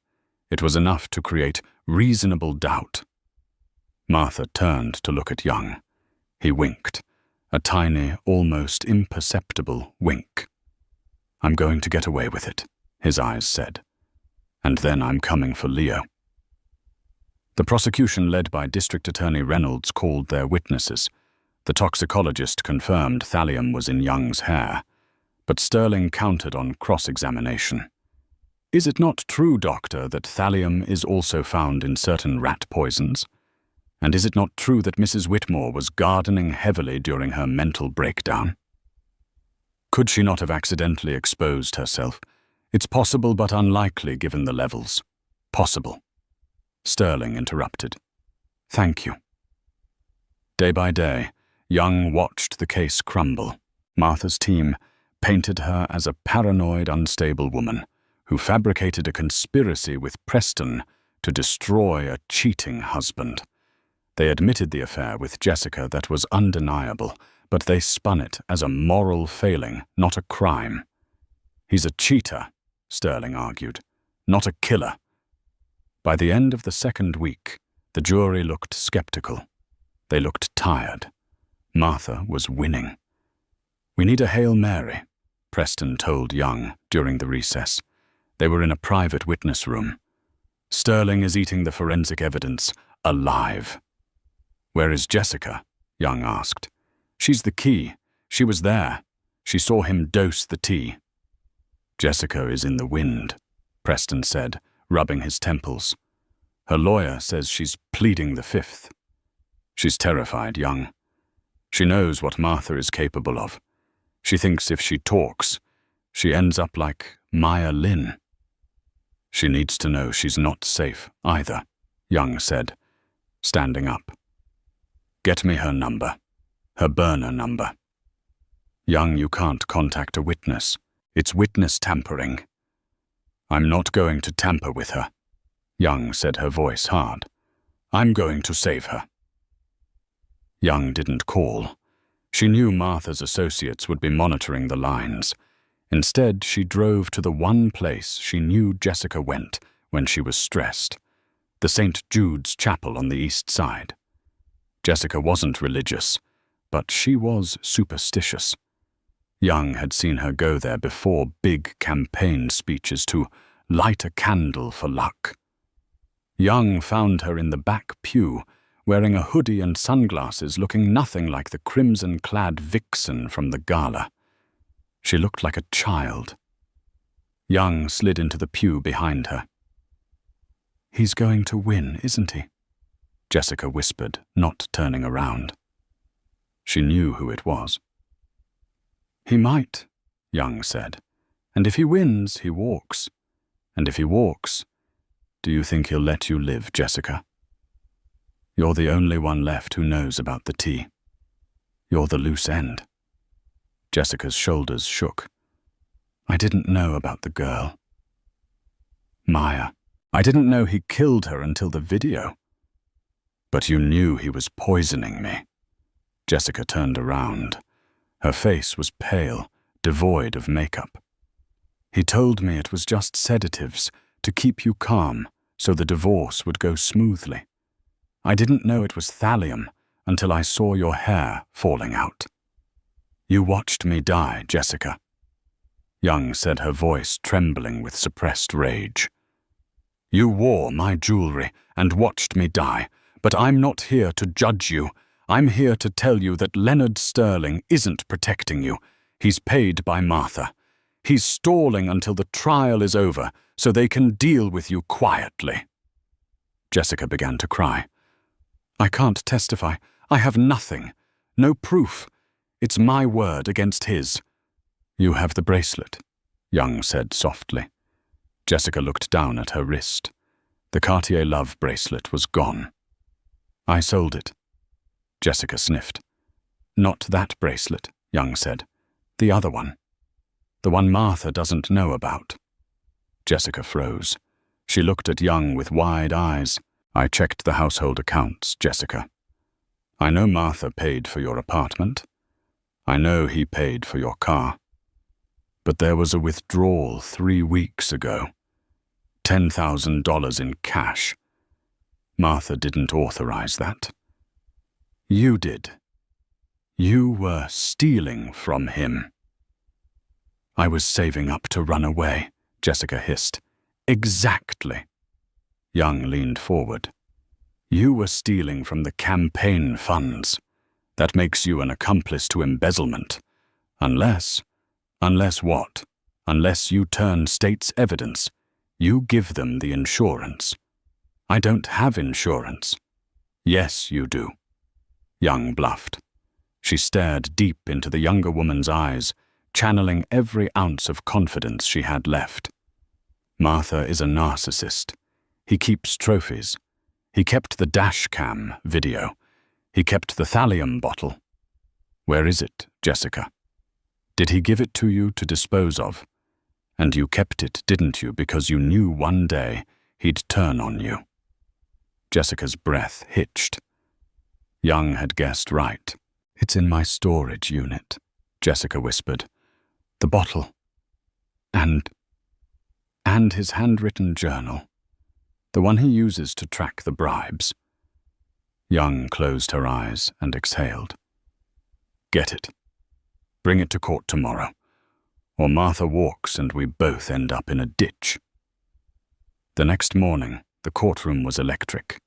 It was enough to create reasonable doubt. Martha turned to look at Young. He winked, a tiny, almost imperceptible wink. I'm going to get away with it, his eyes said. And then I'm coming for Leo. The prosecution led by District Attorney Reynolds called their witnesses. The toxicologist confirmed thallium was in Young's hair, but Sterling countered on cross-examination. Is it not true, doctor, that thallium is also found in certain rat poisons? And is it not true that Mrs. Whitmore was gardening heavily during her mental breakdown? Could she not have accidentally exposed herself? It's possible but unlikely given the levels. Possible. Sterling interrupted. Thank you. Day by day, Young watched the case crumble. Martha's team painted her as a paranoid, unstable woman who fabricated a conspiracy with Preston to destroy a cheating husband. They admitted the affair with Jessica that was undeniable, but they spun it as a moral failing, not a crime. He's a cheater, Sterling argued, not a killer. By the end of the second week, the jury looked skeptical. They looked tired. Martha was winning. We need a Hail Mary, Preston told Young during the recess. They were in a private witness room. Sterling is eating the forensic evidence alive. Where is Jessica? Young asked. She's the key. She was there. She saw him dose the tea. Jessica is in the wind, Preston said, rubbing his temples. Her lawyer says she's pleading the fifth. She's terrified, Young. She knows what Martha is capable of. She thinks if she talks, she ends up like Maya Lin. She needs to know she's not safe either, Young said, standing up. Get me her number, her burner number. Young, you can't contact a witness. It's witness tampering. I'm not going to tamper with her, Young said, her voice hard. I'm going to save her. Young didn't call. She knew Martha's associates would be monitoring the lines. Instead, she drove to the one place she knew Jessica went when she was stressed, the St. Jude's Chapel on the East Side. Jessica wasn't religious, but she was superstitious. Young had seen her go there before big campaign speeches to light a candle for luck. Young found her in the back pew wearing a hoodie and sunglasses, looking nothing like the crimson-clad vixen from the gala. She looked like a child. Young slid into the pew behind her. "He's going to win, isn't he?" Jessica whispered, not turning around. She knew who it was. "He might," Young said. "And if he wins, he walks. And if he walks, do you think he'll let you live, Jessica? You're the only one left who knows about the tea. You're the loose end." Jessica's shoulders shook. "I didn't know about the girl. Maya, I didn't know he killed her until the video." "But you knew he was poisoning me." Jessica turned around. Her face was pale, devoid of makeup. "He told me it was just sedatives to keep you calm so the divorce would go smoothly. I didn't know it was thallium until I saw your hair falling out. You watched me die, Jessica." Young said, her voice trembling with suppressed rage. "You wore my jewelry and watched me die, but I'm not here to judge you. I'm here to tell you that Leonard Sterling isn't protecting you. He's paid by Martha. He's stalling until the trial is over so they can deal with you quietly." Jessica began to cry. "I can't testify. I have nothing. No proof. It's my word against his." "You have the bracelet," Young said softly. Jessica looked down at her wrist. The Cartier love bracelet was gone. "I sold it." Jessica sniffed. "Not that bracelet," Young said. "The other one. The one Martha doesn't know about." Jessica froze. She looked at Young with wide eyes. "I checked the household accounts, Jessica. I know Martha paid for your apartment. I know he paid for your car. But there was a withdrawal 3 weeks ago. $10,000 in cash. Martha didn't authorize that. You did. You were stealing from him." "I was saving up to run away," Jessica hissed. "Exactly." Young leaned forward. "You were stealing from the campaign funds. That makes you an accomplice to embezzlement. Unless what? Unless you turn state's evidence. You give them the insurance." "I don't have insurance." "Yes, you do." Young bluffed. She stared deep into the younger woman's eyes, channeling every ounce of confidence she had left. "Martha is a narcissist. He keeps trophies. He kept the dash cam video. He kept the thallium bottle. Where is it, Jessica? Did he give it to you to dispose of? And you kept it, didn't you, because you knew one day he'd turn on you?" Jessica's breath hitched. Young had guessed right. "It's in my storage unit," Jessica whispered. "The bottle. And his handwritten journal. The one he uses to track the bribes." Young closed her eyes and exhaled. "Get it. Bring it to court tomorrow. Or Martha walks and we both end up in a ditch." The next morning, the courtroom was electric.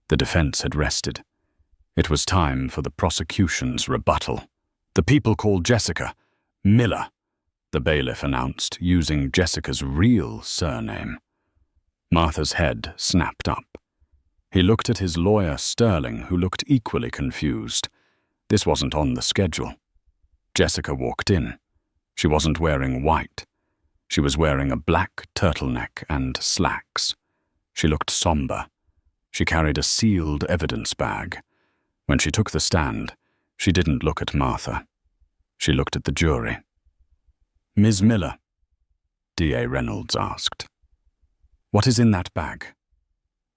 The defense had rested. It was time for the prosecution's rebuttal. "The people call Jessica Miller," the bailiff announced, using Jessica's real surname. Martha's head snapped up. He looked at his lawyer, Sterling, who looked equally confused. This wasn't on the schedule. Jessica walked in. She wasn't wearing white. She was wearing a black turtleneck and slacks. She looked somber. She carried a sealed evidence bag. When she took the stand, she didn't look at Martha. She looked at the jury. "Ms. Miller," D.A. Reynolds asked, "what is in that bag?"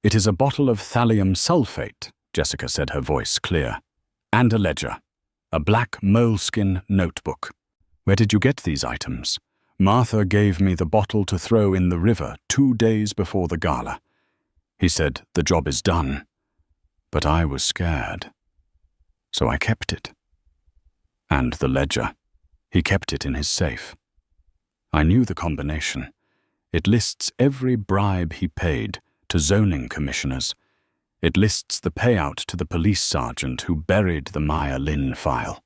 "It is a bottle of thallium sulfate," Jessica said, her voice clear, "and a ledger, a black moleskin notebook. Where did you get these items?" "Martha gave me the bottle to throw in the river 2 days before the gala. He said, the job is done. But I was scared. So I kept it. And the ledger. He kept it in his safe. I knew the combination. It lists every bribe he paid to zoning commissioners. It lists the payout to the police sergeant who buried the Maya Lin file.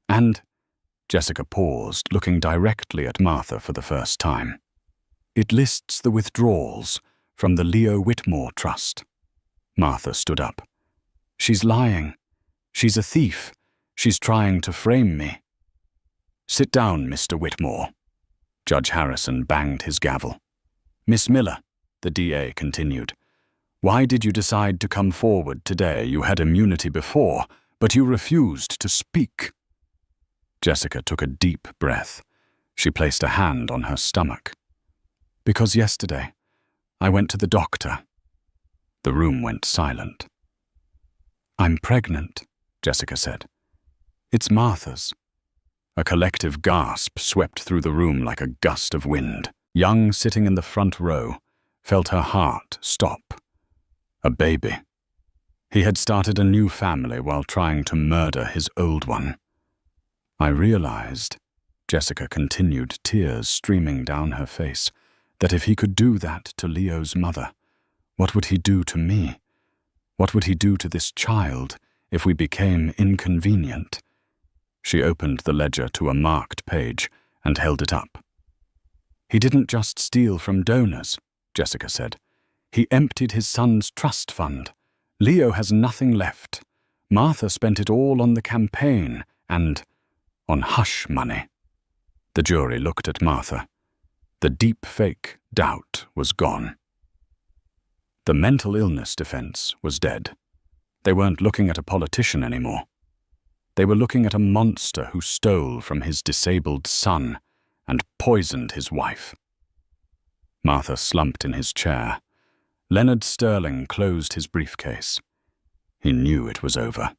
And Jessica paused, looking directly at Martha for the first time. It lists the withdrawals from the Leo Whitmore Trust. Martha stood up. She's lying. She's a thief. She's trying to frame me. Sit down, Mr. Whitmore. Judge Harrison banged his gavel. Miss Miller, the DA continued, why did you decide to come forward today? You had immunity before, but you refused to speak. Jessica took a deep breath. She placed a hand on her stomach. Because yesterday, I went to the doctor. The room went silent. I'm pregnant, Jessica said. It's Martha's. A collective gasp swept through the room like a gust of wind. Young, sitting in the front row, felt her heart stop. A baby. He had started a new family while trying to murder his old one. I realized, Jessica continued, tears streaming down her face, that if he could do that to Leo's mother, what would he do to me? What would he do to this child if we became inconvenient? She opened the ledger to a marked page and held it up. He didn't just steal from donors, Jessica said. He emptied his son's trust fund. Leo has nothing left. Martha spent it all on the campaign and on hush money. The jury looked at Martha. The deep fake doubt was gone. The mental illness defense was dead. They weren't looking at a politician anymore. They were looking at a monster who stole from his disabled son and poisoned his wife. Martha slumped in his chair. Leonard Sterling closed his briefcase. He knew it was over.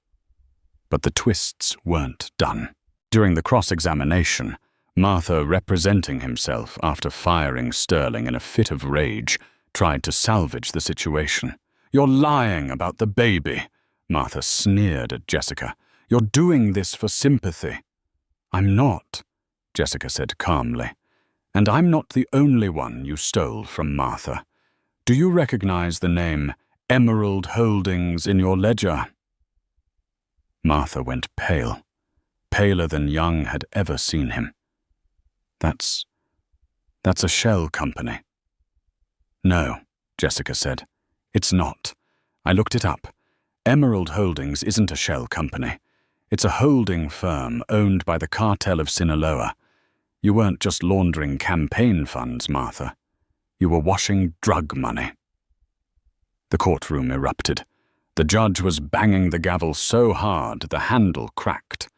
But the twists weren't done. During the cross-examination, Martha, representing himself after firing Sterling in a fit of rage, tried to salvage the situation. You're lying about the baby, Martha sneered at Jessica. You're doing this for sympathy. I'm not, Jessica said calmly. And I'm not the only one you stole from Martha. Do you recognize the name Emerald Holdings in your ledger? Martha went pale, paler than Young had ever seen him. That's a shell company. No, Jessica said. It's not. I looked it up. Emerald Holdings isn't a shell company. It's a holding firm owned by the cartel of Sinaloa. You weren't just laundering campaign funds, Martha. You were washing drug money. The courtroom erupted. The judge was banging the gavel so hard the handle cracked.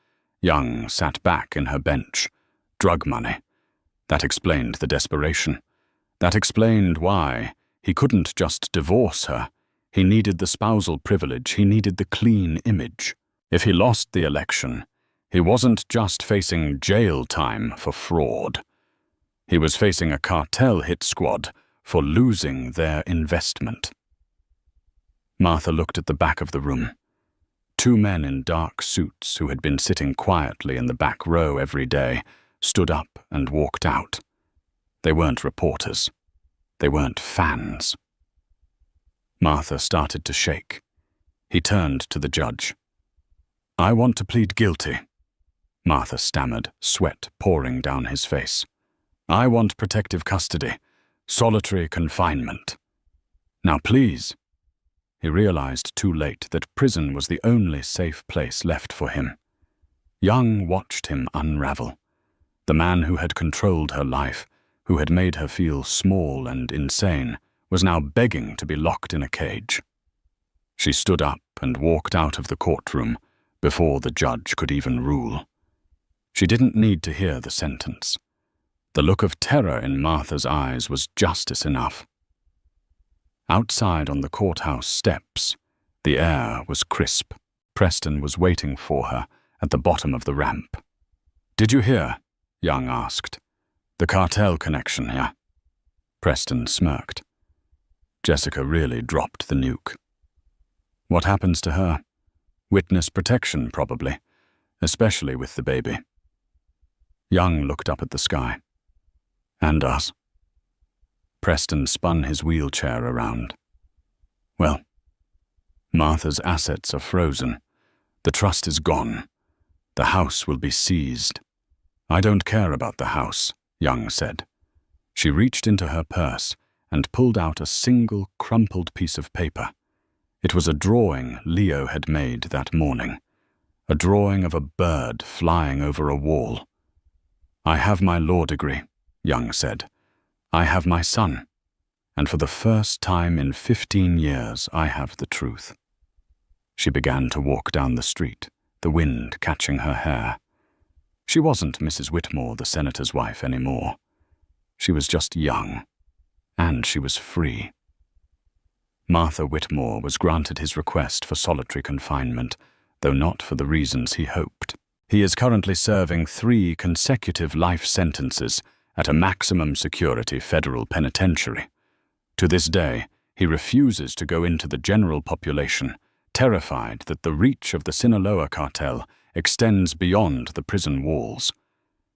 Young sat back in her bench. Drug money. That explained the desperation. That explained why he couldn't just divorce her. He needed the spousal privilege. He needed the clean image. If he lost the election, he wasn't just facing jail time for fraud. He was facing a cartel hit squad for losing their investment. Martha looked at the back of the room. Two men in dark suits who had been sitting quietly in the back row every day stood up and walked out. They weren't reporters. They weren't fans. Martha started to shake. He turned to the judge. I want to plead guilty, Martha stammered, sweat pouring down his face. I want protective custody, solitary confinement. Now please. He realized too late that prison was the only safe place left for him. Young watched him unravel. The man who had controlled her life, who had made her feel small and insane, was now begging to be locked in a cage. She stood up and walked out of the courtroom before the judge could even rule. She didn't need to hear the sentence. The look of terror in Martha's eyes was justice enough. Outside on the courthouse steps, the air was crisp. Preston was waiting for her at the bottom of the ramp. Did you hear? Young asked. The cartel connection, yeah? Preston smirked. Jessica really dropped the nuke. What happens to her? Witness protection, probably, especially with the baby. Young looked up at the sky. And us. Preston spun his wheelchair around. Well, Martha's assets are frozen. The trust is gone. The house will be seized. I don't care about the house, Young said. She reached into her purse and pulled out a single crumpled piece of paper. It was a drawing Leo had made that morning, a drawing of a bird flying over a wall. I have my law degree, Young said. I have my son. And for the first time in 15 years, I have the truth. She began to walk down the street, the wind catching her hair. She wasn't Mrs. Whitmore, the senator's wife, anymore. She was just young, and she was free. Martha Whitmore was granted his request for solitary confinement, though not for the reasons he hoped. He is currently serving 3 consecutive life sentences at a maximum security federal penitentiary. To this day, he refuses to go into the general population, terrified that the reach of the Sinaloa cartel extends beyond the prison walls.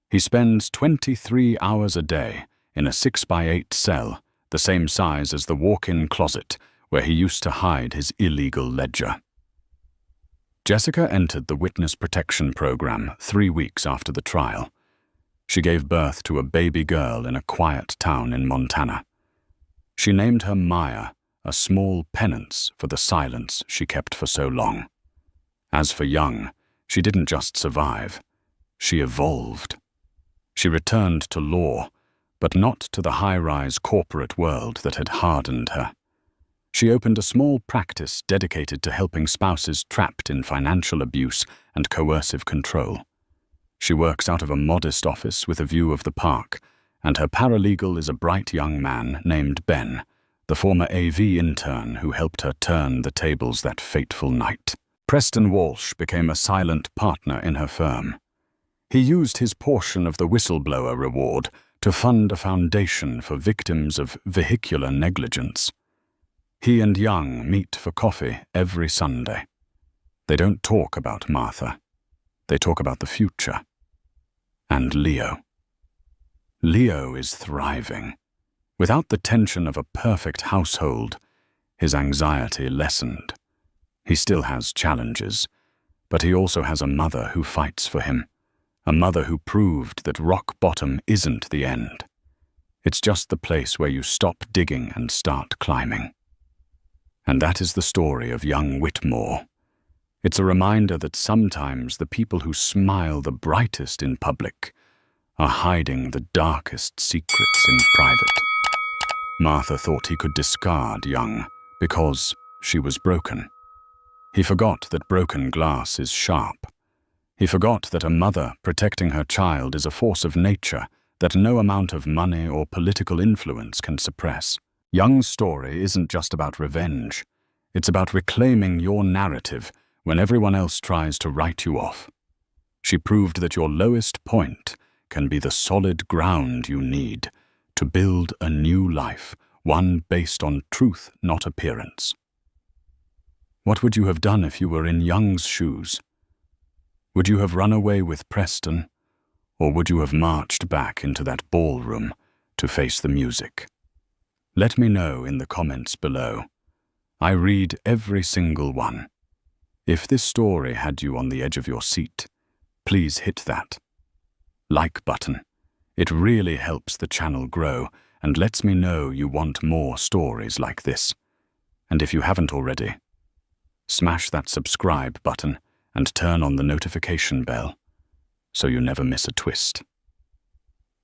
He spends 23 hours a day in a 6x8 cell, the same size as the walk-in closet where he used to hide his illegal ledger. Jessica entered the Witness Protection Program 3 weeks after the trial. She gave birth to a baby girl in a quiet town in Montana. She named her Maya, a small penance for the silence she kept for so long. As for Young, she didn't just survive, she evolved. She returned to law, but not to the high-rise corporate world that had hardened her. She opened a small practice dedicated to helping spouses trapped in financial abuse and coercive control. She works out of a modest office with a view of the park, and her paralegal is a bright young man named Ben, the former AV intern who helped her turn the tables that fateful night. Preston Walsh became a silent partner in her firm. He used his portion of the whistleblower reward to fund a foundation for victims of vehicular negligence. He and Young meet for coffee every Sunday. They don't talk about Martha. They talk about the future. And Leo. Leo is thriving. Without the tension of a perfect household, his anxiety lessened. He still has challenges, but he also has a mother who fights for him, a mother who proved that rock bottom isn't the end. It's just the place where you stop digging and start climbing. And that is the story of young Whitmore. It's a reminder that sometimes the people who smile the brightest in public are hiding the darkest secrets in private. Martha thought he could discard Young because she was broken. He forgot that broken glass is sharp. He forgot that a mother protecting her child is a force of nature that no amount of money or political influence can suppress. Young's story isn't just about revenge. It's about reclaiming your narrative when everyone else tries to write you off. She proved that your lowest point can be the solid ground you need to build a new life, one based on truth, not appearance. What would you have done if you were in Young's shoes? Would you have run away with Preston, or would you have marched back into that ballroom to face the music? Let me know in the comments below. I read every single one. If this story had you on the edge of your seat, please hit that like button. It really helps the channel grow and lets me know you want more stories like this. And if you haven't already, smash that subscribe button and turn on the notification bell so you never miss a twist.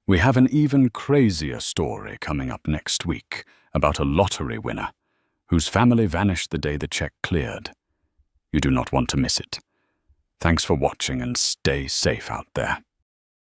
We have an even crazier story coming up next week about a lottery winner whose family vanished the day the check cleared. You do not want to miss it. Thanks for watching and stay safe out there.